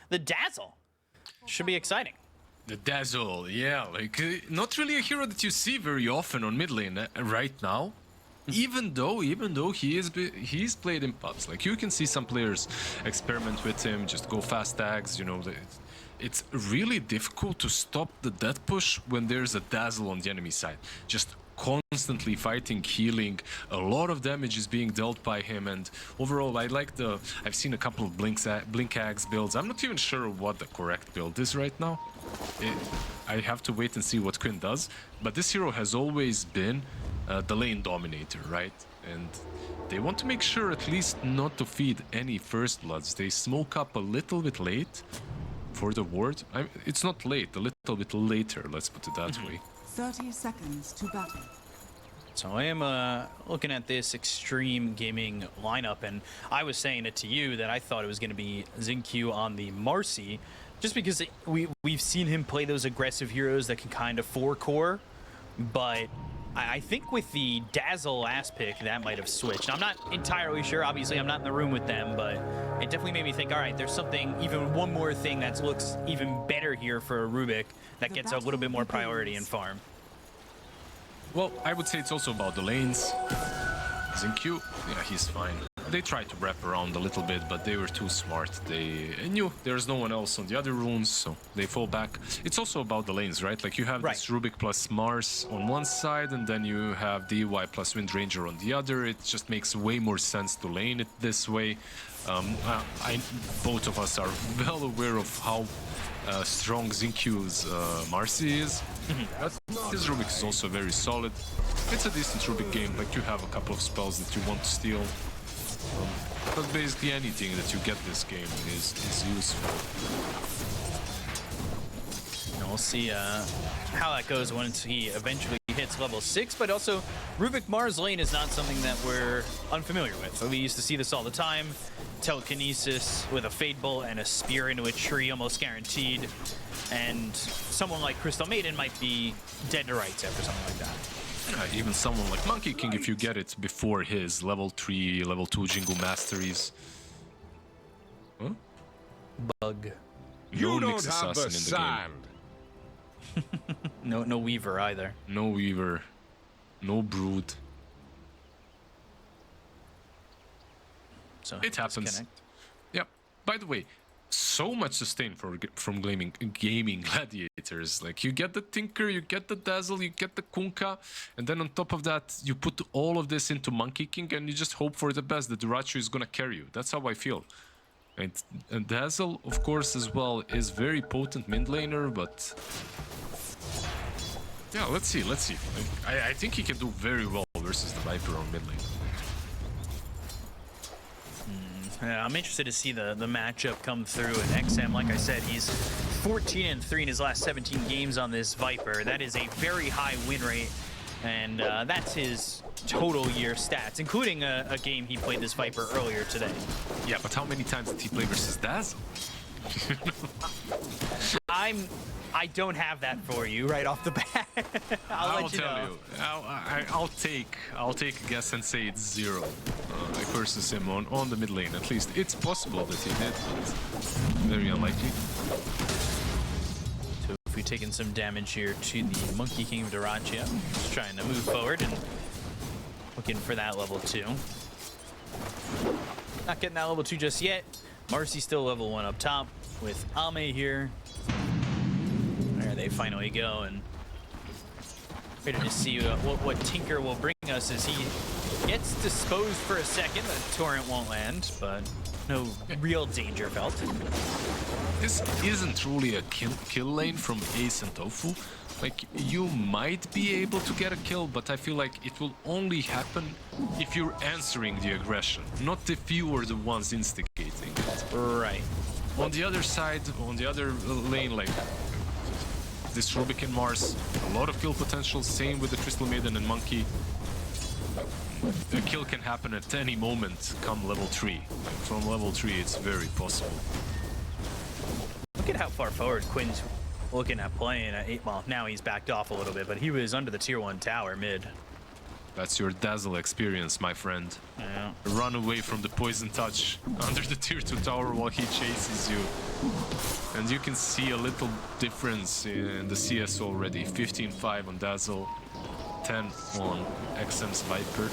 the Dazzle. Should be exciting. The Dazzle, yeah, like not really a hero that you see very often on mid lane right now. Even though he's played in pubs, like you can see some players experiment with him, just go fast tags, you know. It's really difficult to stop the death push when there's a Dazzle on the enemy side. Just constantly fighting, healing, a lot of damage is being dealt by him, and overall I've seen a couple of blink axe builds. I'm not even sure what the correct build is right now. I have to wait and see what Quinn does, but this hero has always been the lane dominator, right? And they want to make sure at least not to feed any first bloods. They smoke up a little bit late for the ward. It's not late, a little bit later, let's put it that way. 30 seconds to battle. So I am looking at this Xtreme Gaming lineup, and I was saying it to you that I thought it was going to be Xingqiu on the Marcy, just because we've seen him play those aggressive heroes that can kind of 4-core, but I think with the Dazzle last pick, that might have switched. I'm not entirely sure. Obviously, I'm not in the room with them, but it definitely made me think, all right, there's something, even one more thing that looks even better here for Rubick that gets a little bit more priority in farm. Well, I would say it's also about the lanes. Xingqiu, yeah, he's fine. They tried to wrap around a little bit, but they were too smart. They knew there's no one else on the other runes, so they fall back. It's also about the lanes, right? Like you have this Rubick plus Mars on one side, and then you have DY plus Wind Ranger on the other. It just makes way more sense to lane it this way. Both of us are well aware of how strong Xingqiu's Marcy is. His Rubick is also very solid. It's a decent Rubick game, like you have a couple of spells that you want to steal. But basically anything that you get this game is useful. And we'll see how that goes once he eventually hits level 6, but also Rubick Mars lane is not something that we're unfamiliar with. We used to see this all the time. Telekinesis with a Fade Bolt and a Spear into a tree almost guaranteed. And someone like Crystal Maiden might be dead to rights after something like that. Even someone like Monkey King, if you get it before his level 3, level 2 Jingle Masteries. Huh? Bug. You don't have the sand. No Weaver either. No Weaver. No Brood. So it happens. Yeah. By the way, so much sustain from Gaimin Gladiators. Like you get the Tinker, you get the Dazzle, you get the Kunkka, and then on top of that, you put all of this into Monkey King, and you just hope for the best that Duracho is gonna carry you. That's how I feel. And Dazzle, of course, as well, is very potent mid laner, but yeah, let's see. I think he can do very well versus the Viper on mid lane. Yeah, I'm interested to see the matchup come through. And XM, like I said, he's 14-3 in his last 17 games on this Viper. That is a very high win rate, and that's his total year stats, including a game he played this Viper earlier today. Yeah, but how many times did he play versus Dazzle? I don't have that for you right off the bat. I'll tell you. I'll take a guess and say it's 0 versus him on the mid lane. At least it's possible that he did, but very unlikely. So if we've taken some damage here to the Monkey King of Dyrachia, just trying to move forward and looking for that level 2. Not getting that level 2 just yet. Marcy still level 1 up top with Ame here. There they finally go, and ready to see what Tinker will bring us as he gets disposed for a second. The torrent won't land, but no real danger felt. This isn't truly a kill lane from Ace and Tofu. Like, you might be able to get a kill, but I feel like it will only happen if you're answering the aggression, not if you are the ones instigating it. Right. On the other side, on the other lane, like this Rubick and Mars, a lot of kill potential, same with the Crystal Maiden and Monkey. A kill can happen at any moment come level 3. Like, from level 3 it's very possible. Look at how far forward Quinn's looking at playing at 8. Well, now he's backed off a little bit, but he was under the tier 1 tower mid. That's your Dazzle experience, my friend. Yeah. Run away from the poison touch under the tier 2 tower while he chases you. And you can see a little difference in the CS already. 15-5 on Dazzle, 10 on XM's Viper.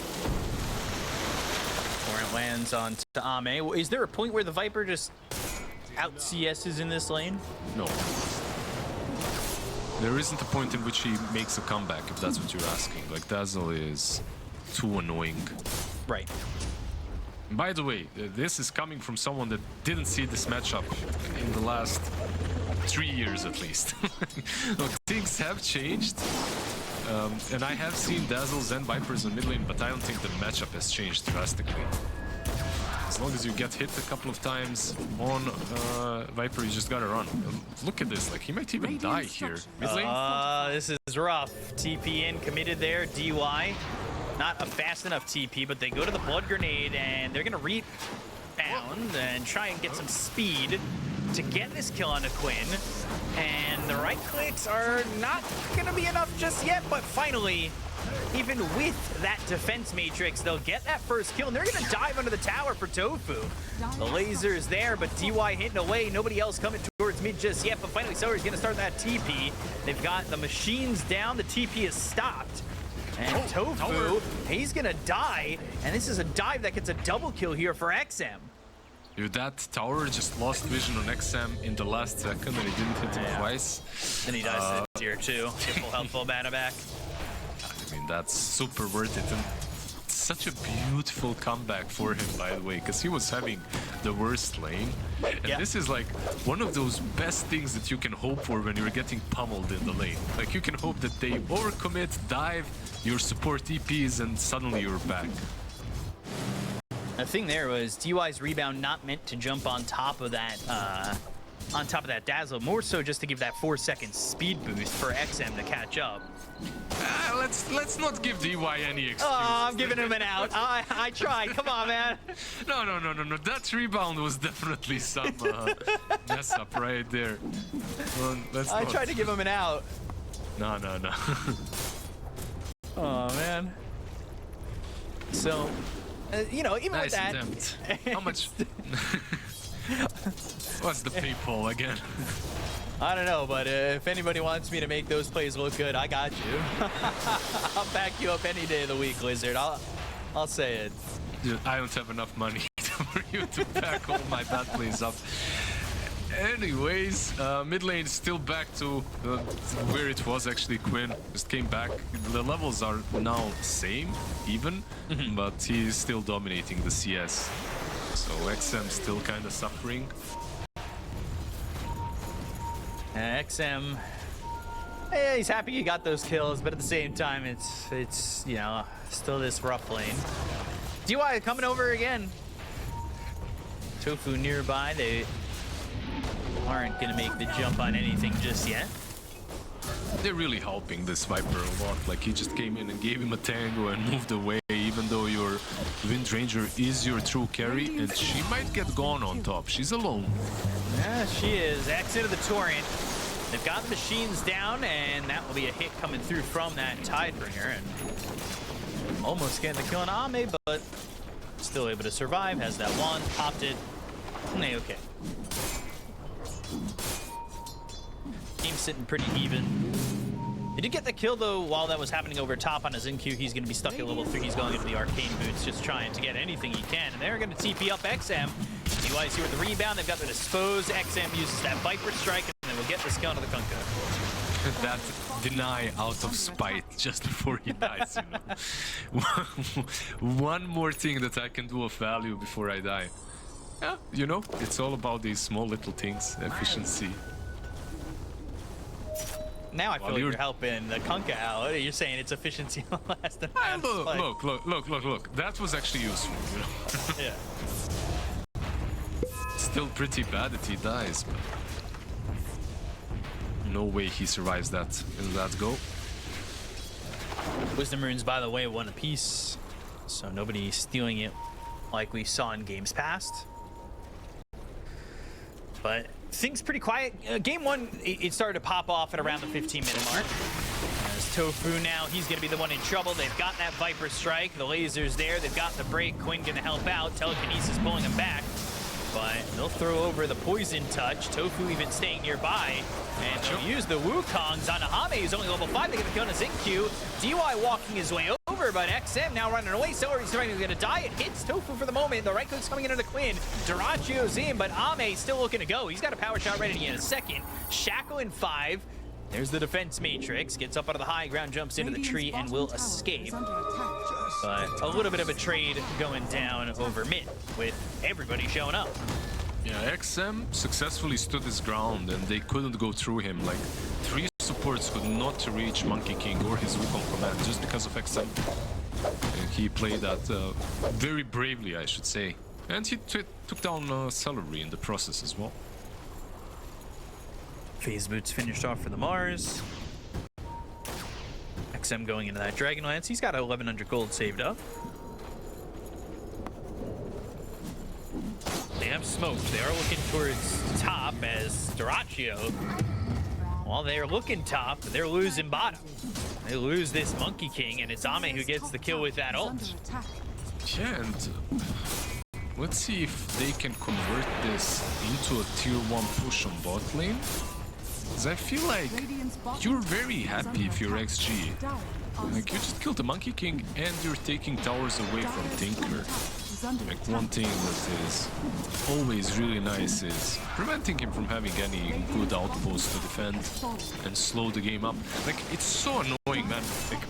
Torrent lands on to Ame. Is there a point where the Viper just out CS's in this lane? No. There isn't a point in which he makes a comeback, if that's what you're asking. Like, Dazzle is too annoying. Right. By the way, this is coming from someone that didn't see this matchup in the last 3 years at least. Look, things have changed. And I have seen Dazzles and Vipers in mid lane, but I don't think the matchup has changed drastically. As long as you get hit a couple of times on Viper, you just gotta run. Look at this, like he might even die here. Mid lane? This is rough. TP in, committed there, DY. Not a fast enough TP, but they go to the Blood Grenade and they're gonna rebound and try and get some speed to get this kill onto Quinn. And the right clicks are not gonna be enough just yet, but finally, even with that defense matrix, they'll get that first kill, and they're gonna dive under the tower for Tofu. The laser is there, but DY hitting away. Nobody else coming towards mid just yet, but finally Sour's gonna start that TP. They've got the machines down, the TP is stopped. And Tofu, he's gonna die, and this is a dive that gets a double kill here for XM. Dude, that tower just lost vision on XM in the last second, and he didn't hit him twice. Then he dies to tier 2. Get full health, full mana back. I mean, that's super worth it. And such a beautiful comeback for him, by the way, because he was having the worst lane. And this is like one of those best things that you can hope for when you're getting pummeled in the lane. Like, you can hope that they overcommit, dive, your support TPs, and suddenly you're back. The thing there was DY's rebound not meant to jump on top of that Dazzle, more so just to give that 4-second speed boost for XM to catch up. Let's not give DY any excuse. Oh, I'm giving him an out. I tried. Come on, man. No. That rebound was definitely some mess up right there. Well, I tried to give him an out. No. Oh, man. So, you know, even Nice with that... attempt. How much... What's the PayPal again? I don't know, but if anybody wants me to make those plays look good, I got you. I'll back you up any day of the week, Lizard. I'll say it. Dude, I don't have enough money for you to back all my bad plays up. Anyways, mid lane is still back to where it was actually. Quinn just came back. The levels are now same, even, but he's still dominating the CS. So XM still kind of suffering. XM, yeah, he's happy he got those kills, but at the same time, it's you know, still this rough lane. DY coming over again. Tofu nearby. They aren't gonna make the jump on anything just yet. They're really helping this Viper a lot. Like, he just came in and gave him a tango and moved away, even though your Wind Ranger is your true carry, and she might get gone on top. She's alone. Yeah, she is. X into the Torrent. They've got the machines down, and that will be a hit coming through from that Tidebringer. And almost getting the kill on Ame, but still able to survive. Has that one, popped it. Okay. Team's sitting pretty even. He did get the kill, though, while that was happening over top on his NQ. He's going to be stuck at level 3. He's going into the Arcane Boots, just trying to get anything he can. And they're going to TP up XM. DY's here with the rebound. They've got the Dispose. XM uses that Viper Strike, and then we'll get this kill to the Kunkka. That deny out of spite just before he dies, you know. One more thing that I can do of value before I die. Yeah, you know, it's all about these small little things, efficiency. Now I feel like you're helping the Kunkka out. You're saying it's efficiency on last and Look. That was actually useful, you know. Yeah. Still pretty bad that he dies, but no way he survives that in that go. Wisdom Runes, by the way, 1 apiece, so nobody stealing it like we saw in games past. But things pretty quiet. Game 1, it started to pop off at around the 15-minute mark. As Tofu now. He's going to be the one in trouble. They've got that Viper Strike. The laser's there. They've got the break. Quinn going to help out. Telekinesis pulling him back. But they'll throw over the Poison Touch. Tofu even staying nearby. And they'll use the Wukongs on Ahame, who's only level 5. They get the kill on Xingqiu. DY walking his way over, but XM now running away. Celery's going to die. It hits Tofu for the moment. The right click's coming into the Quinn. Duracio's in, but Ame still looking to go. He's got a power shot ready in a second. Shackle in 5. There's the defense matrix. Gets up out of the high ground, jumps into the tree, and will escape. But a little bit of a trade going down over mid with everybody showing up. Yeah, XM successfully stood his ground and they couldn't go through him. Like, 3 supports could not reach Monkey King or his Wukong command just because of XM. And he played that very bravely, I should say. And he took down Celery in the process as well. Phase Boots finished off for the Mars. XM going into that Dragonlance. He's got 1,100 gold saved up. They have smoke. They are looking towards top as Duraccio. While they're looking top, they're losing bottom. They lose this Monkey King, and it's Ame who gets the kill with that ult. Yeah, and let's see if they can convert this into a tier 1 push on bot lane. Because I feel like you're very happy if you're XG. Like, you just killed the Monkey King and you're taking towers away from Tinker. Like, one thing that is always really nice is preventing him from having any good outposts to defend and slow the game up. Like, it's so annoying, man. Like,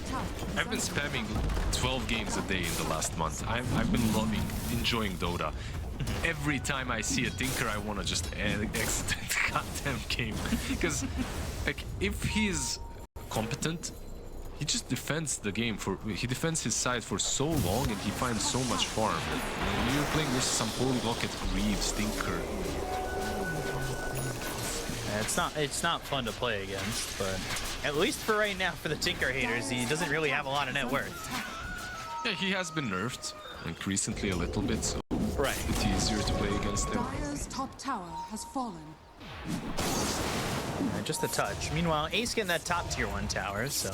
I've been spamming 12 games a day in the last month. I've been enjoying Dota. Every time I see a Tinker, I want to just exit the goddamn game. Because, like, if he's competent, he just defends the game he defends his side for so long and he finds so much farm. When you're playing versus some Polylocket Greaves, Tinker. It's not fun to play against, but at least for right now, for the Tinker haters, he doesn't really have a lot of net worth. Yeah, he has been nerfed, like recently a little bit, so right. It's easier to play against him. Dire's top tower has fallen. Just a touch. Meanwhile, Ace getting that top tier 1 tower, so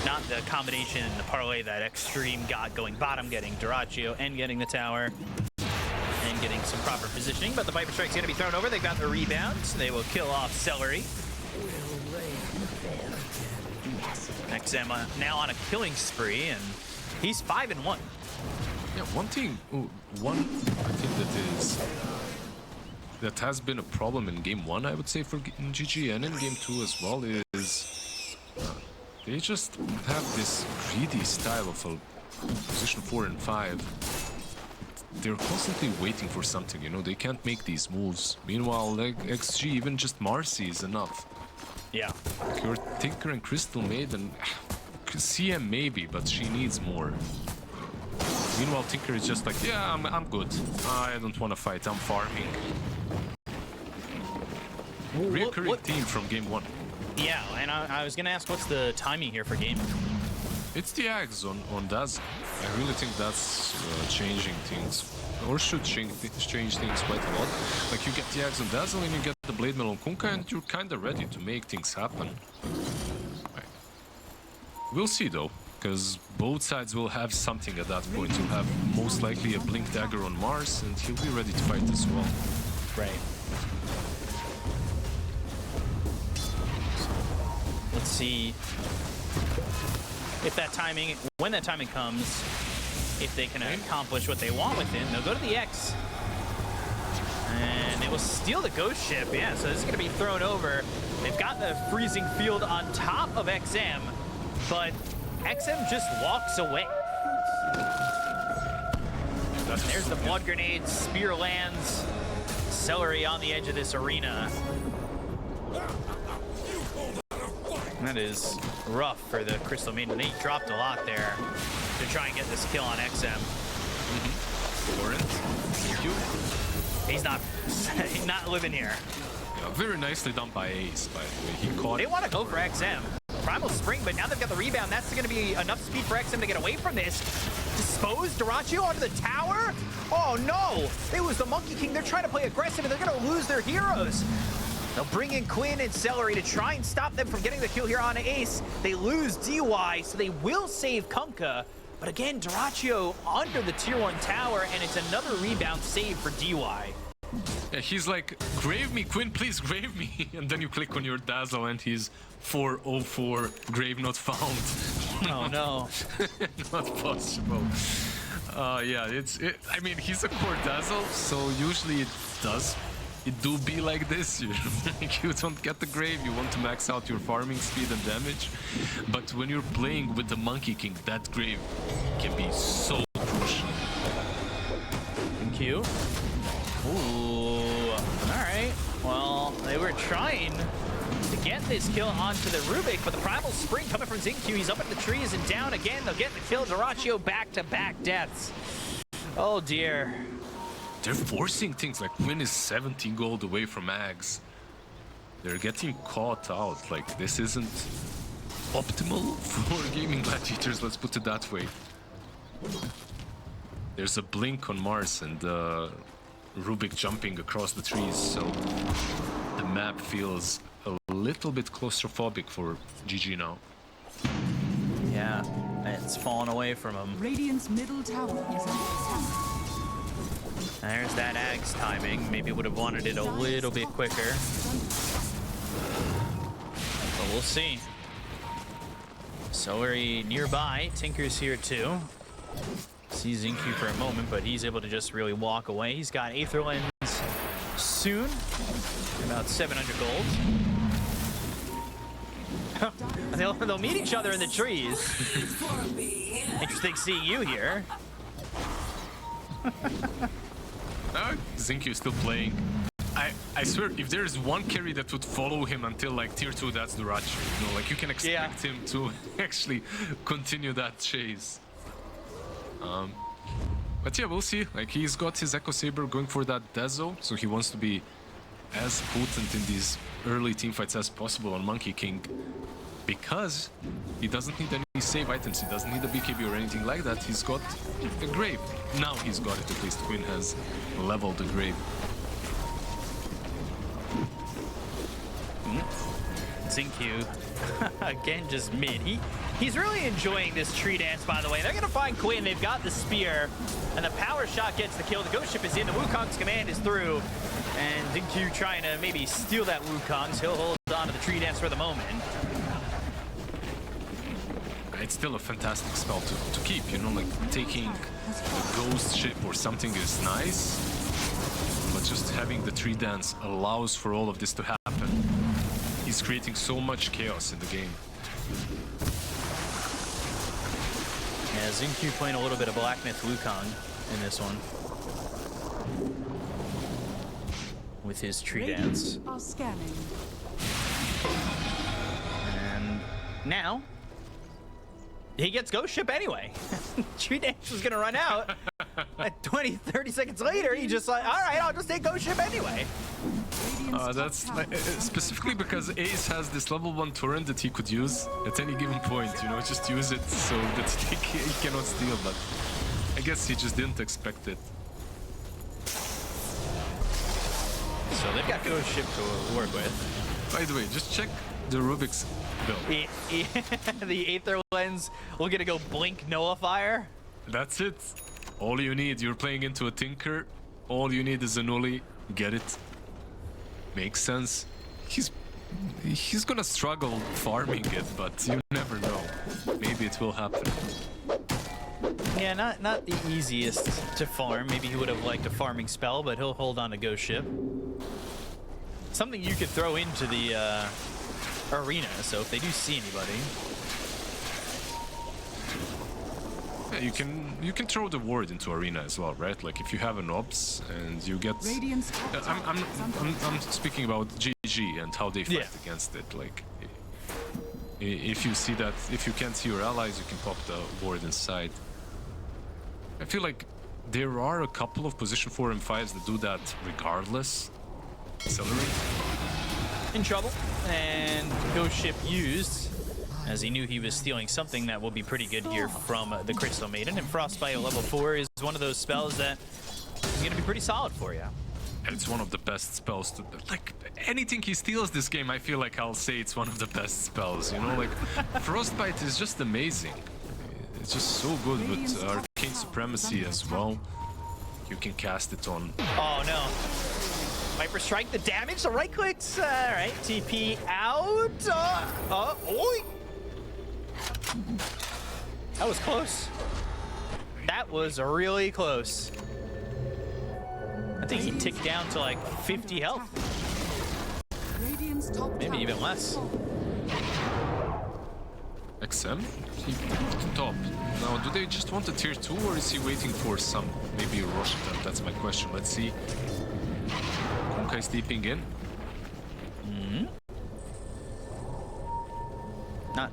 not the combination and the parlay that Xtreme got going bottom, getting Duraccio and getting the tower and getting some proper positioning. But the Viper Strike's going to be thrown over. They've got the rebound, so they will kill off Celery. XM now on a killing spree, and he's 5-1. Yeah, one thing I think that has been a problem in game 1, I would say, for GG, and in game 2 as well, is they just have this greedy style of a position 4 and 5. They're constantly waiting for something, you know, they can't make these moves. Meanwhile, like XG, even just Marcy is enough. Yeah. Your Tinker and Crystal Maiden, CM maybe, but she needs more. Meanwhile, Tinker is just like, yeah, I'm good. I don't want to fight, I'm farming. Reoccurring theme from game 1. Yeah, and I was going to ask, what's the timing here for game? It's the Ags on Daz. I really think that's changing things. Or should change things quite a lot. Like, you get the Ags on Dazzle and you get the Blade Mail on Kunkka and you're kind of ready to make things happen. Right. We'll see though, because both sides will have something at that point. You'll have most likely a Blink Dagger on Mars and he'll be ready to fight as well. Right. Let's see if that timing, when that timing comes, if they can accomplish what they want with him. They'll go to the X, and it will steal the Ghost Ship. Yeah, so this is going to be thrown over. They've got the freezing field on top of XM, but XM just walks away. There's the Blood Grenade, Spear lands, Celery on the edge of this arena. That is rough for the Crystal Maiden. They dropped a lot there to try and get this kill on XM. Thank you. He's not living here. Yeah, very nicely done by Ace, by the way. He caught They it. want to go for XM. Primal Spring, but now they've got the rebound. That's going to be enough speed for XM to get away from this. Dispose Duraccio onto the tower? Oh no! They lose the Monkey King. They're trying to play aggressive and they're going to lose their heroes. They'll bring in Quinn and Celery to try and stop them from getting the kill here on Ace. They lose DY, so they will save Kunkka. But again, Dyrachyo under the tier 1 tower, and it's another rebound save for DY. Yeah, he's like, grave me, Quinn, please grave me. And then you click on your Dazzle and he's 404, grave not found. Oh no. Not possible. Yeah, I mean, he's a core Dazzle, so usually it do be like this. You don't get the grave, you want to max out your farming speed and damage. But when you're playing with the Monkey King, that grave can be so crucial. Q. Ooh. Alright. Well, they were trying to get this kill onto the Rubick, but the Primal Spring coming from Xingqiu. He's up in the trees and down again. They'll get the kill. Dyrachyo back-to-back deaths. Oh dear. They're forcing things, like Quinn is 17 gold away from Ags. They're getting caught out, like this isn't optimal for Gaimin Gladiators, let's put it that way. There's a blink on Mars and Rubick jumping across the trees, so the map feels a little bit claustrophobic for GG now. Yeah, it's fallen away from him. Radiant's middle tower is under attack. There's that Ags timing. Maybe would have wanted it a little bit quicker. But we'll see. Celery nearby. Tinker's here too. Sees Xingqiu for a moment, but he's able to just really walk away. He's got Aether Lens soon. About 700 gold. They'll meet each other in the trees. Interesting seeing you here. Xingqiu is still playing. I swear, if there is one carry that would follow him until like tier 2, that's Dyrachyo. You know, like you can expect him to actually continue that chase. But yeah, we'll see. Like he's got his Echo Saber going for that Dezo, so he wants to be as potent in these early teamfights as possible on Monkey King, because he doesn't need any save items, he doesn't need a BKB or anything like that. He's got a grave. Now he's got it, at least Quinn has leveled the grave. Xingqiu, again, just mid. He's really enjoying this tree dance, by the way. They're gonna find Quinn, they've got the spear, and the power shot gets the kill. The ghost ship is in, the Wukong's command is through, and Xingqiu trying to maybe steal that Wukong, so he'll hold on to the tree dance for the moment. It's still a fantastic spell to keep, you know, like taking a ghost ship or something is nice, but just having the tree dance allows for all of this to happen. He's creating so much chaos in the game. Yeah, Xingqiu playing a little bit of Black Myth Wukong in this one. With his tree dance. Are scanning. And now, he gets Ghost Ship anyway. Tree dance was gonna run out. 20, 30 seconds later, he just like, all right, I'll just take Ghost Ship anyway. That's specifically because Ace has this level 1 torrent that he could use at any given point, you know, just use it so that he cannot steal, but I guess he just didn't expect it. So they've got Ghost Ship to work with. By the way, just check the Rubick's build. The Aether Lens, we're gonna go Blink Nullifier. That's it. All you need, you're playing into a Tinker, all you need is a Nully, get it. Makes sense. He's gonna struggle farming it, but you never know. Maybe it will happen. Yeah, not the easiest to farm. Maybe he would have liked a farming spell, but he'll hold on to Ghost Ship. Something you could throw into the arena, so if they do see anybody. Yeah, you can throw the ward into arena as well, right? Like if you have an ops and you get. I'm speaking about GG and how they fight against it. Like if you see that, if you can't see your allies, you can pop the ward inside. I feel like there are a couple of position 4 and 5s that do that regardless. Celery in trouble, and Ghost Ship used, as he knew he was stealing something that will be pretty good here from the Crystal Maiden. And Frostbite at level 4 is one of those spells that is going to be pretty solid for you. And it's one of the best spells to, like, anything he steals this game, I feel like I'll say it's one of the best spells, you know, like, Frostbite is just amazing. It's just so good with Arcane Supremacy as well. You can cast it on. Oh no. Viper Strike, the damage, the right clicks, alright, TP out. Oi! That was close. That was really close. I think he ticked down to like 50 health. Radiant's top Maybe tower even less. XM? He top. Now, do they just want a tier 2 or is he waiting for some, maybe a rush attempt? That's my question. Let's see. Kunkka is deeping in. Not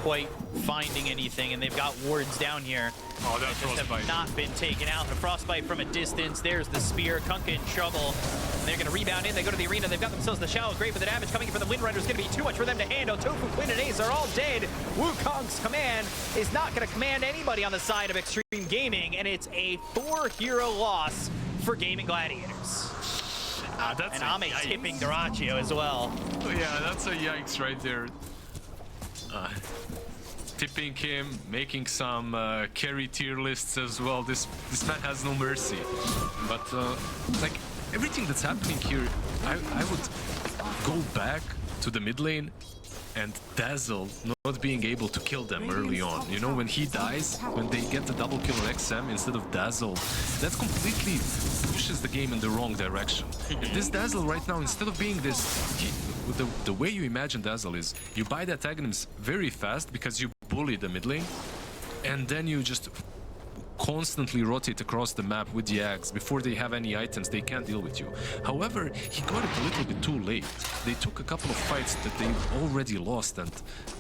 quite finding anything, and they've got wards down here. Oh, that Just have Frostbite. not been taken out. The Frostbite from a distance. There's the spear. Kunkka in trouble. And they're going to rebound in. They go to the arena. They've got themselves the shallow grave, but the damage coming in for the Windrider is going to be too much for them to handle. Tofu, Quinn, and Ace are all dead. Wukong's command is not going to command anybody on the side of Xtreme Gaming, and it's a 4-hero loss for Gaimin Gladiators. That's And a Ame yikes. tipping Duraccio as well. Oh, yeah, that's a yikes right there. Tipping him, making some carry tier lists as well. This man has no mercy. But like everything that's happening here, I would go back to the mid lane and Dazzle not being able to kill them early on. You know, when he dies, when they get the double kill on XM instead of Dazzle, that completely pushes the game in the wrong direction. This Dazzle right now, instead of being this, the way you imagine Dazzle is, you buy the antagonists very fast because you bully the mid lane, and then you just constantly rotate across the map with the Axe. Before they have any items, they can't deal with you. However, he got it a little bit too late. They took a couple of fights that they already lost, and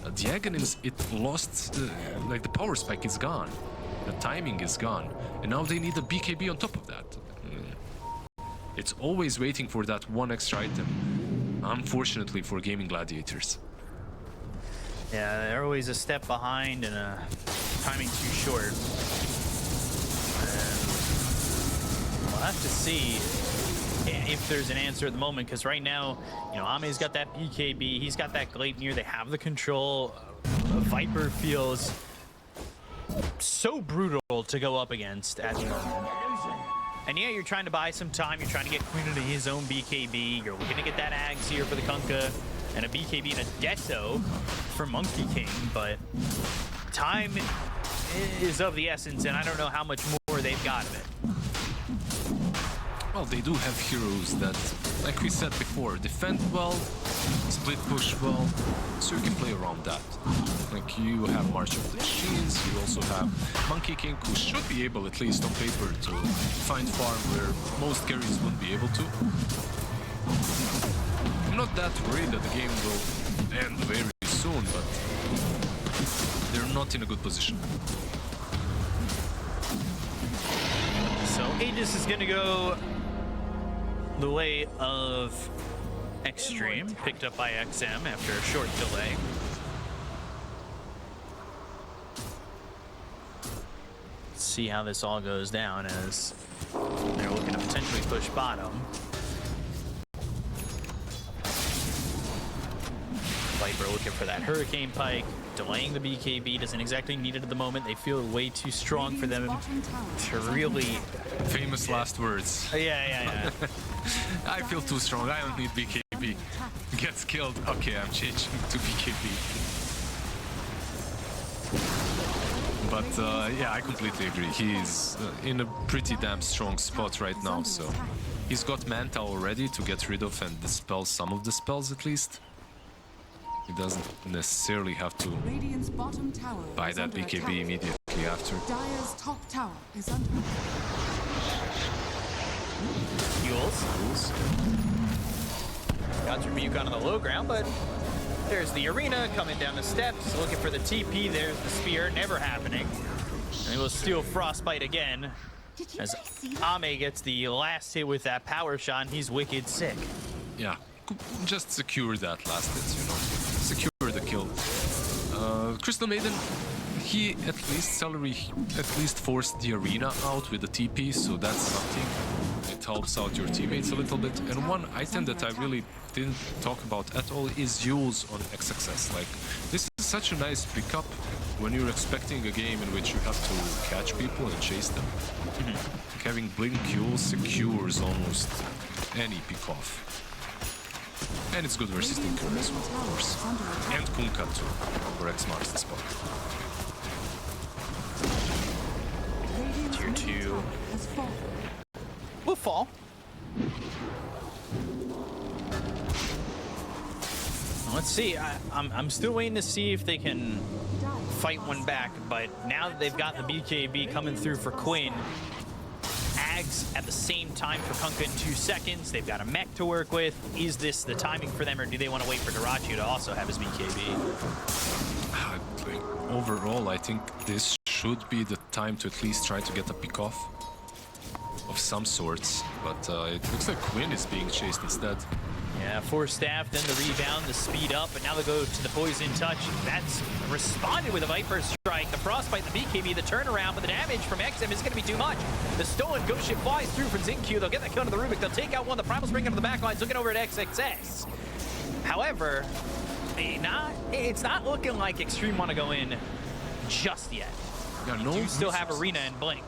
the Aghanims, it lost, like the power spike is gone. The timing is gone. And now they need a BKB on top of that. It's always waiting for that one extra item. Unfortunately for Gaimin Gladiators. Yeah, they're always a step behind and timing too short. And we'll have to see if there's an answer at the moment, because right now, you know, Ame's got that BKB, he's got that Gleipnir, they have the control. Viper feels so brutal to go up against at the moment. And yeah, you're trying to buy some time, you're trying to get Queen into his own BKB, you're looking to get that Ags here for the Kunkka, and a BKB and a Detto for Monkey King, but time is of the essence, and I don't know how much more they've got of it. Well, they do have heroes that, like we said before, defend well, split push well, so you can play around that. Like, you have March of the Machines, you also have Monkey King, who should be able, at least on paper, to find farm where most carries wouldn't be able to. I'm not that worried that the game will end very soon, but they're not in a good position. So Aegis is gonna go the way of Xtreme, picked up by XM after a short delay. Let's see how this all goes down as they're looking to potentially push bottom. Viper looking for that Hurricane Pike, delaying the BKB, doesn't exactly need it at the moment. They feel way too strong for them to really... Famous last words. Yeah. I feel too strong, I don't need BKB. Gets killed, okay, I'm changing to BKB. But yeah, I completely agree. He's in a pretty damn strong spot right now, so he's got Manta already to get rid of and dispel some of the spells at least. He doesn't necessarily have to Radiant's bottom tower buy is that under BKB attack. immediately after. Dire's top tower is under Fuels. Got Rubick on the low ground, but there's the arena coming down the steps, looking for the TP. There's the spear, never happening. And we'll steal Frostbite again as Ame gets the last hit with that power shot, and he's wicked sick. Yeah, just secure that last hit, you know. Secure the kill. Crystal Maiden, he at least forced the arena out with the TP, so that's something. it helps out your teammates a little bit. And one item that I really didn't talk about at all is Yules on XXS. Like, this is such a nice pickup when you're expecting a game in which you have to catch people and chase them. Like having Blink Yules secures almost any pick off. And it's good versus Tinker as well, of course. And Kunkka too, for X marks the spot. Tier 2 Has fallen. will fall. Let's see. I'm still waiting to see if they can fight one back, but now that they've got the BKB coming through for Quinn, Ags at the same time for Kunkka in 2 seconds. They've got a mech to work with. Is this the timing for them, or do they want to wait for Dyrachyo to also have his BKB? Overall, I think this should be the time to at least try to get a pick off of some sorts, but it looks like Quinn is being chased instead. Yeah, 4 staff, then the rebound, the speed up, but now they go to the poison touch. That's responded with a Viper strike. The frostbite, the BKB, the turnaround, but the damage from XM is going to be too much. The stolen ghost ship flies through from Xingqiu. They'll get the kill to the Rubick. They'll take out one. The Primal Spring into the back lines, looking over at XXS. However, it's not looking like Xtreme want to go in just yet. Yeah, no. You still have Arena and Blink.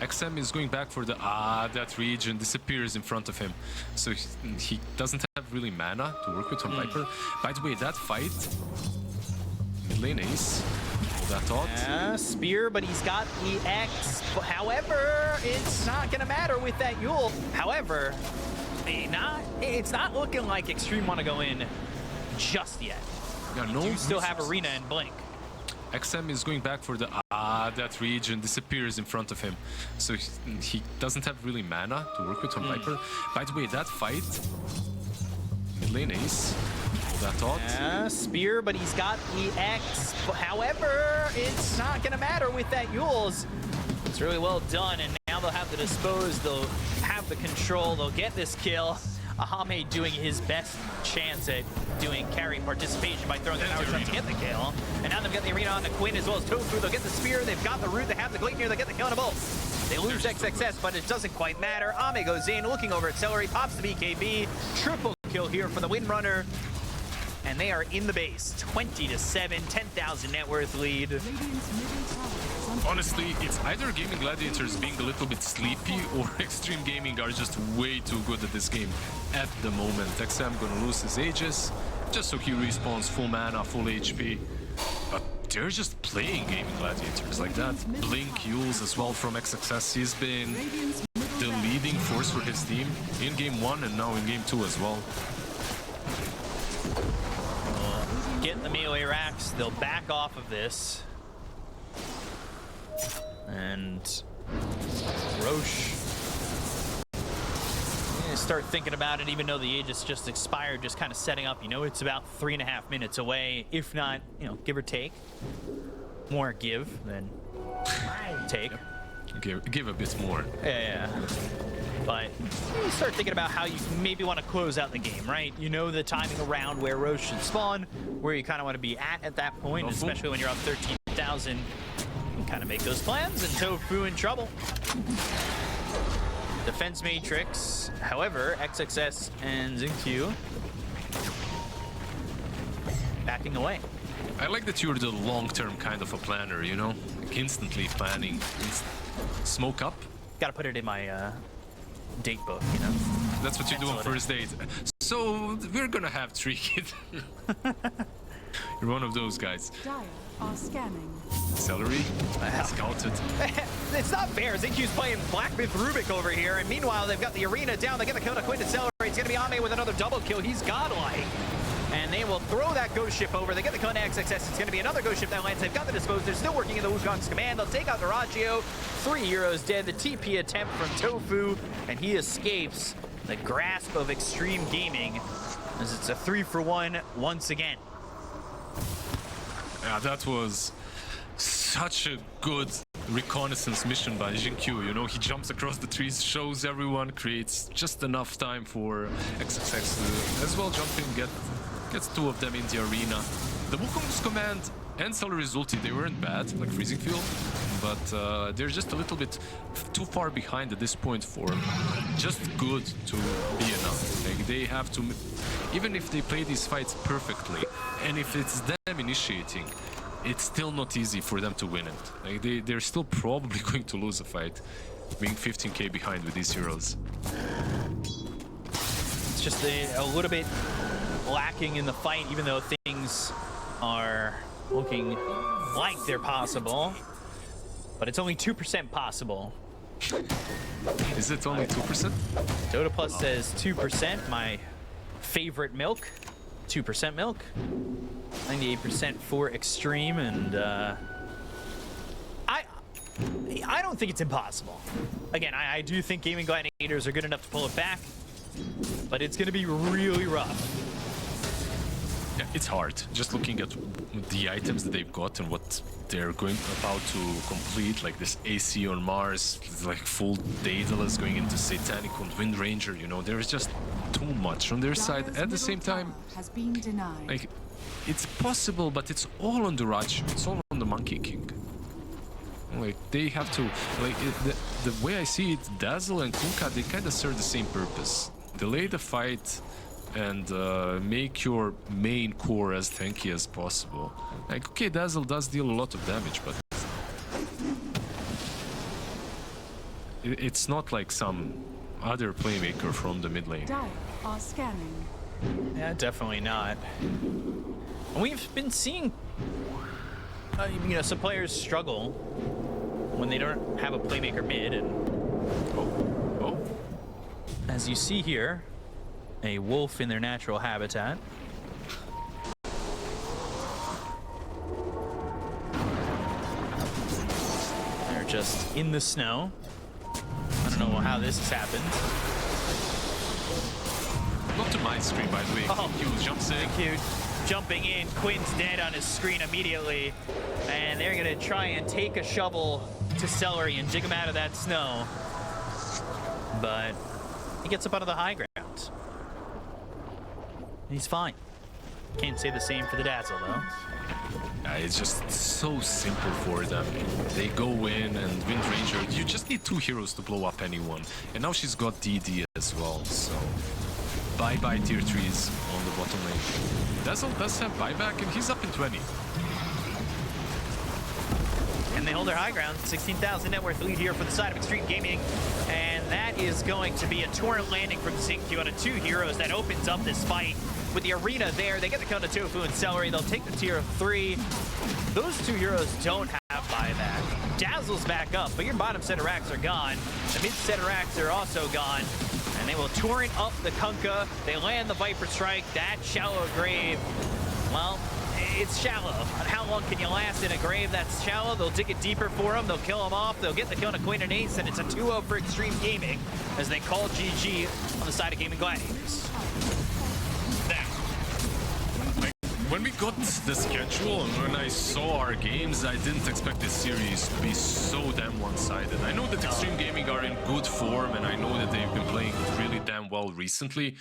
XM is going back for the that region disappears in front of him, so he doesn't have really mana to work with on Viper. By the way, that fight, mid lane Ace, that thought. Yeah, spear, but he's got the X. However, it's not gonna matter with that Yule. However, it's not looking like Xtreme want to go in just yet. Yeah, no. You still have Arena and Blink. XM is going back for the that region disappears in front of him, so he doesn't have really mana to work with on Viper. By the way, that fight, mid lane Ace, that thought. Yeah, spear, but he's got the X. However, it's not gonna matter with that Yules. It's really well done, and now they'll have to dispose. They'll have the control. They'll get this kill. Ahame doing his best chance at doing carry participation by throwing the power shot to get the kill. And now they've got the Arena on the Quinn as well as Tofu. They'll get the spear. They've got the root. They have the Gladiator. They'll get the kill on a both. They lose XXS, but it doesn't quite matter. Ame goes in, looking over at Celery, pops the BKB. Triple kill here for the Windrunner. And they are in the base. 20-7, 10,000 net worth lead. Radiant's middle tower is under Honestly, it's either Gaimin Gladiators being a little bit sleepy or Xtreme Gaming are just way too good at this game at the moment. XM gonna lose his Aegis just so he respawns full mana, full HP. But they're just playing Gaimin Gladiators like that. Blink Yules as well from XXS. He's been Radiant's middle the tower. leading force for his team in game 1 and now in game 2 as well. Get the melee racks. They'll back off of this. And Roche, start thinking about it, even though the Aegis just expired, just kind of setting up. You know, it's about 3.5 minutes away, if not, you know, give or take. More give than take. Give a bit more. Yeah. But you start thinking about how you maybe want to close out the game, right? You know the timing around where Roche should spawn, where you kind of want to be at that point, especially when you're up 13,000. You kind of make those plans, and Tofu in trouble. Defense matrix. However, XXS and Xingqiu backing away. I like that you're the long-term kind of a planner, you know? Like instantly planning. Smoke up. Gotta put it in my date book, you know? That's what you do on Excellent. first date. So, we're gonna have 3 kids. You're one of those guys. Dire are scanning. Celery, scouted. It's not fair. Xingqiu's playing Black Myth Rubick over here, and meanwhile they've got the Arena down. They get the kill to Quinn to Celery. It's gonna be Ame with another double kill. He's godlike. And they will throw that ghost ship over. They get the kill to XXS. It's gonna be another ghost ship that lands. They've got the dispose. They're still working in the Wukong's command. They'll take out Dyrachyo. 3 heroes dead. The TP attempt from Tofu, and he escapes the grasp of Xtreme Gaming, as it's a 3-for-1 once again. Yeah, that was such a good reconnaissance mission by Xingqiu, you know? He jumps across the trees, shows everyone, creates just enough time for XXX to as well jump in, gets 2 of them in the arena. The Wukong's command and Celery's ulti, they weren't bad, like Freezing Field, but they're just a little bit too far behind at this point for just good to be enough. Like they have to, even if they play these fights perfectly, and if it's them initiating, it's still not easy for them to win it. Like they're still probably going to lose a fight, being 15k behind with these heroes. It's just a little bit lacking in the fight, even though things are looking like they're possible. But it's only 2% possible. Is it only 2%? Dota Plus says 2%, my favorite milk. 2% milk. 98% for Xtreme, and I don't think it's impossible. Again, I do think Gaimin Gladiators are good enough to pull it back, but it's going to be really rough. Yeah, it's hard. Just looking at the items that they've got and what they're about to complete, like this AC on Mars, like full Daedalus going into Satanic on Wind Ranger, you know, there's just too much on their side. At the same time, has been denied. like, it's possible, but it's all on the Raj. It's all on the Monkey King. Like, they have to, like, the way I see it, Dazzle and Kunkka, they kind of serve the same purpose. Delay the fight and make your main core as tanky as possible. Like, okay, Dazzle does deal a lot of damage, but it's not like some other playmaker from the mid lane. Dire are scanning. Yeah, definitely not. We've been seeing, you know, some players struggle when they don't have a playmaker mid, and as you see here, a wolf in their natural habitat. They're just in the snow. I don't know how this has happened. Not to my screen, by the way. Oh, Q jumps in. Cute. Jumping in, Quinn's dead on his screen immediately, and they're gonna try and take a shovel to Celery and dig him out of that snow. But he gets up out of the high ground. He's fine. Can't say the same for the Dazzle, though. It's just so simple for them. They go in and Wind Ranger. You just need 2 heroes to blow up anyone. And now she's got DD as well, so bye-bye tier 3s on the bottom lane. Dazzle does have buyback and he's up in 20. And they hold their high ground. 16,000 net worth lead here for the side of Xtreme Gaming. And that is going to be a torrent landing from Xingqiu on 2 heroes that opens up this fight. With the arena there, they get the kill to Tofu and Celery. They'll take the tier 3. Those 2 heroes don't have buyback. Dazzle's back up, but your bottom set of racks are gone. The mid set of racks are also gone. And they will torrent up the Kunkka. They land the Viper Strike. That shallow grave, well, it's shallow. And how long can you last in a grave that's shallow? They'll dig it deeper for him. They'll kill him off. They'll get the kill to Queen and Ace, and it's a 2-0 for Xtreme Gaming as they call GG on the side of Gaimin Gladiators. When we got the schedule and when I saw our games, I didn't expect this series to be so damn one-sided. I know that Xtreme Gaming are in good form and I know that they've been playing really damn well recently,